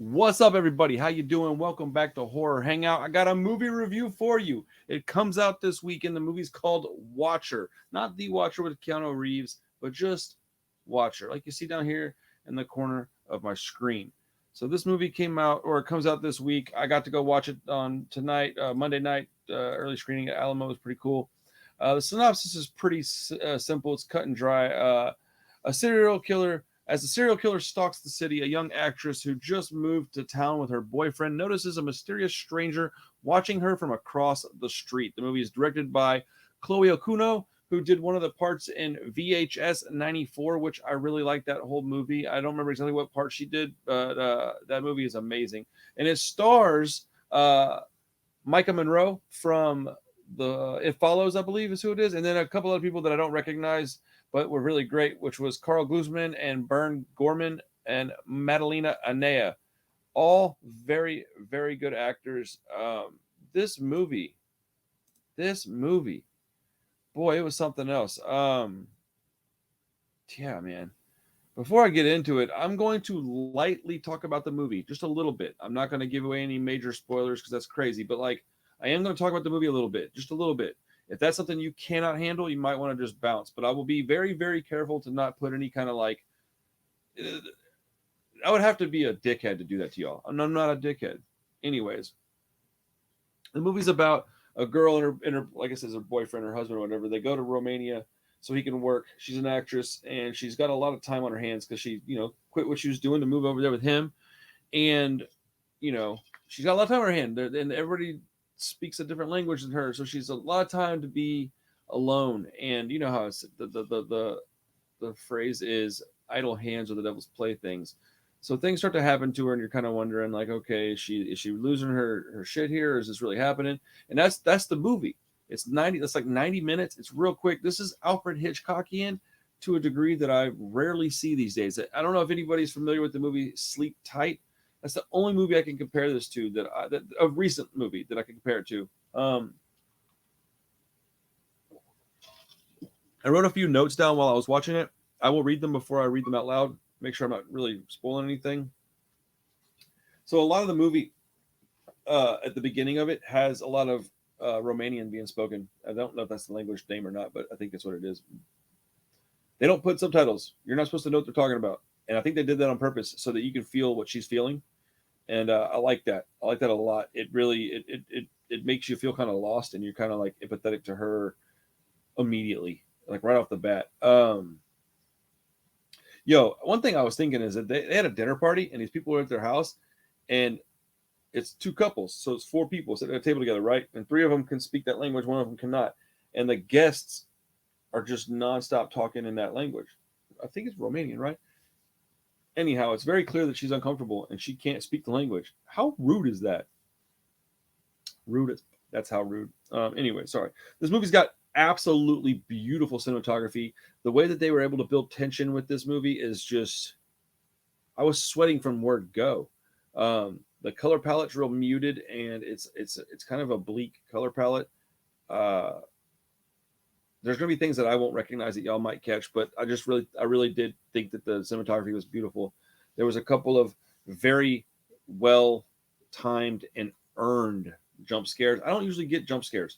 What's up, everybody? How you doing? Welcome back to Horror Hangout. I got a movie review for you. It comes out this week, and the movie's called Watcher. Not The Watcher with Keanu Reeves, but just Watcher, like you see down here in the corner of my screen. So this movie came out, or it comes out this week. I got to go watch it on tonight, Monday night, early screening at Alamo. It was pretty cool. The synopsis is pretty simple. It's cut and dry. A serial killer As the serial killer stalks the city, a young actress who just moved to town with her boyfriend notices a mysterious stranger watching her from across the street. The movie is directed by Chloe Okuno, who did one of the parts in VHS 94, which I really like that whole movie. I don't remember exactly what part she did, but that movie is amazing. And it stars Micah Monroe from the It Follows, I believe is who it is, and then a couple other people that I don't recognize but were really great, which was Carl Guzman and Bern Gorman and Madalena Anea. All very, very good actors. This movie, boy, it was something else. Yeah, man. Before I get into it, I'm going to lightly talk about the movie just a little bit. I'm not going to give away any major spoilers because that's crazy, but like I am going to talk about the movie a little bit, just a little bit. If that's something you cannot handle, you might want to just bounce. But I will be very, very careful to not put any kind of like. I would have to be a dickhead to do that to y'all. I'm not a dickhead. Anyways, the movie's about a girl and her like I said, her boyfriend, her husband, or whatever. They go to Romania so he can work. She's an actress and she's got a lot of time on her hands because she, quit what she was doing to move over there with him. And, she's got a lot of time on her hand. And everybody speaks a different language than her, so she's a lot of time to be alone. And you know how it's, the phrase is idle hands are the devil's playthings. So things start to happen to her, and you're kind of wondering, like, okay, is she losing her shit here, or is this really happening? And that's the movie. It's 90. That's like 90 minutes. It's real quick. This is Alfred Hitchcockian to a degree that I rarely see these days. I don't know if anybody's familiar with the movie Sleep Tight. That's the only movie I can compare this to that a recent movie that I can compare it to. I wrote a few notes down while I was watching it. I will read them before I read them out loud. Make sure I'm not really spoiling anything. So a lot of the movie at the beginning of it has a lot of Romanian being spoken. I don't know if that's the language name or not, but I think that's what it is. They don't put subtitles. You're not supposed to know what they're talking about. And I think they did that on purpose so that you can feel what she's feeling. And I like that. I like that a lot. It really it makes you feel kind of lost, and you're kind of like empathetic to her immediately, like right off the bat. One thing I was thinking is that they had a dinner party, and these people were at their house, and it's two couples, so it's four people sitting at a table together, right? And three of them can speak that language, one of them cannot, and the guests are just nonstop talking in that language. I think it's Romanian, right? Anyhow, it's very clear that she's uncomfortable and she can't speak the language. How rude is that? That's how rude. Anyway, sorry. This movie's got absolutely beautiful cinematography. The way that they were able to build tension with this movie is just, I was sweating from word go. The color palette's real muted, and it's kind of a bleak color palette. There's going to be things that I won't recognize that y'all might catch, but I really did think that the cinematography was beautiful. There was a couple of very well timed and earned jump scares. I don't usually get jump scares.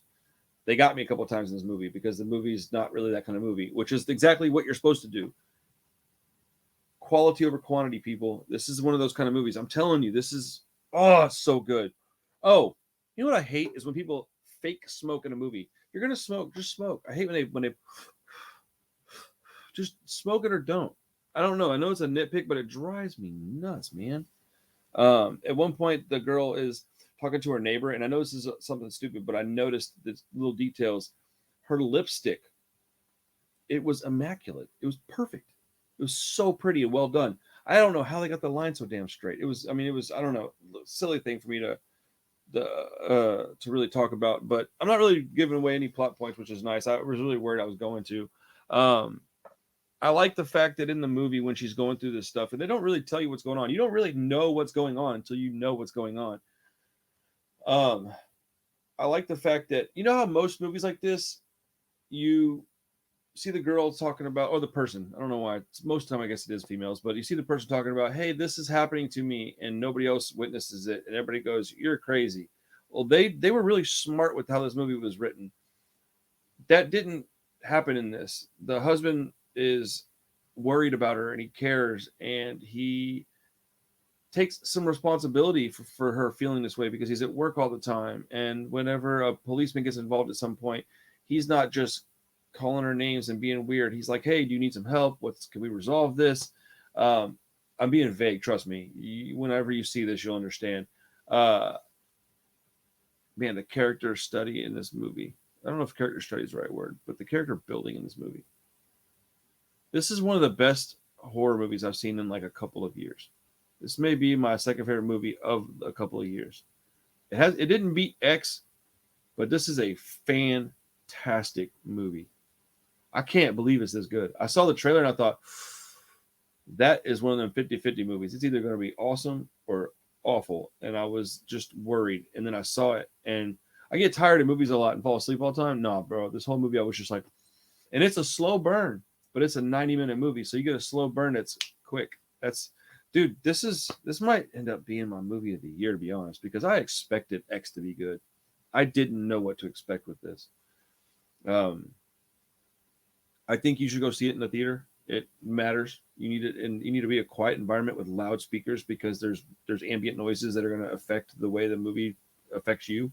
They got me a couple of times in this movie because the movie's not really that kind of movie, which is exactly what you're supposed to do. Quality over quantity, people. This is one of those kind of movies. I'm telling you, this is so good. Oh, you know what I hate is when people fake smoke in a movie. You're gonna smoke, just smoke. I hate when they just smoke it or don't. I don't know. I know it's a nitpick, but it drives me nuts, man. At one point, the girl is talking to her neighbor, and I know this is something stupid, but I noticed these little details. Her lipstick, it was immaculate. It was perfect. It was so pretty and well done. I don't know how they got the line so damn straight. It was, I don't know, silly thing for me to really talk about, but I'm not really giving away any plot points, which is nice. I was really worried I was going to. I like the fact that in the movie when she's going through this stuff, and they don't really tell you what's going on. You don't really know what's going on until you know what's going on. I like the fact that, you know how most movies like this, you see the girl talking about, or the person, I don't know why, most of the time I guess it is females, but you see the person talking about, hey, this is happening to me, and nobody else witnesses it, and everybody goes, you're crazy. Well, they were really smart with how this movie was written. That didn't happen in this. The husband is worried about her and he cares, and he takes some responsibility for her feeling this way because he's at work all the time. And whenever a policeman gets involved at some point, he's not just calling her names and being weird. He's like, hey, do you need some help? Can we resolve this? I'm being vague, trust me. Whenever you see this, you'll understand. Uh, Man, the character study in this movie. I don't know if character study is the right word, but the character building in this movie. This is one of the best horror movies I've seen in like a couple of years. This may be my second favorite movie of a couple of years. It didn't beat X, but this is a fantastic movie. I can't believe it's this good. I saw the trailer and I thought that is one of them 50-50 movies. It's either going to be awesome or awful. And I was just worried. And then I saw it, and I get tired of movies a lot and fall asleep all the time. Nah, bro. This whole movie I was just like, and it's a slow burn, but it's a 90-minute movie. So you get a slow burn that's quick. Dude, this might end up being my movie of the year, to be honest, because I expected X to be good. I didn't know what to expect with this. I think you should go see it in the theater. It matters. You need it, and you need to be a quiet environment with loudspeakers because there's ambient noises that are going to affect the way the movie affects you.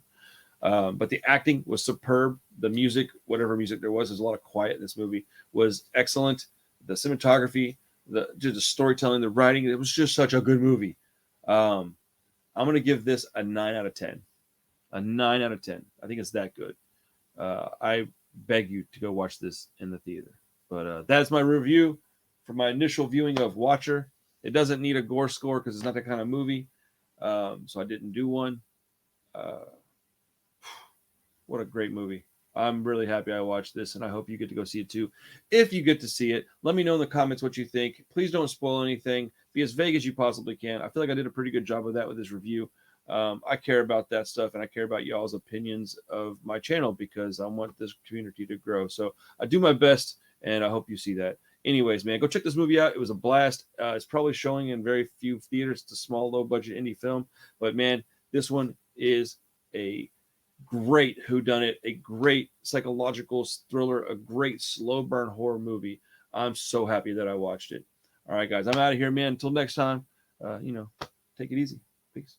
But the acting was superb. The music, whatever music there was, there's a lot of quiet in this movie, was excellent. The cinematography, just the storytelling, the writing, it was just such a good movie. I'm going to give this a 9 out of 10. A 9 out of 10. I think it's that good. I beg you to go watch this in the theater. But that's my review for my initial viewing of Watcher. It doesn't need a gore score because it's not that kind of movie. So I didn't do one. What a great movie. I'm really happy I watched this, and I hope you get to go see it too. If you get to see it, let me know in the comments what you think. Please don't spoil anything. Be as vague as you possibly can. I feel like I did a pretty good job of that with this review. I care about that stuff, and I care about y'all's opinions of my channel because I want this community to grow. So I do my best, and I hope you see that. Anyways, man, go check this movie out. It was a blast. It's probably showing in very few theaters. It's a small, low-budget indie film. But, man, this one is a great whodunit, a great psychological thriller, a great slow burn horror movie. I'm so happy that I watched it. All right, guys, I'm out of here, man. Until next time, take it easy. Peace.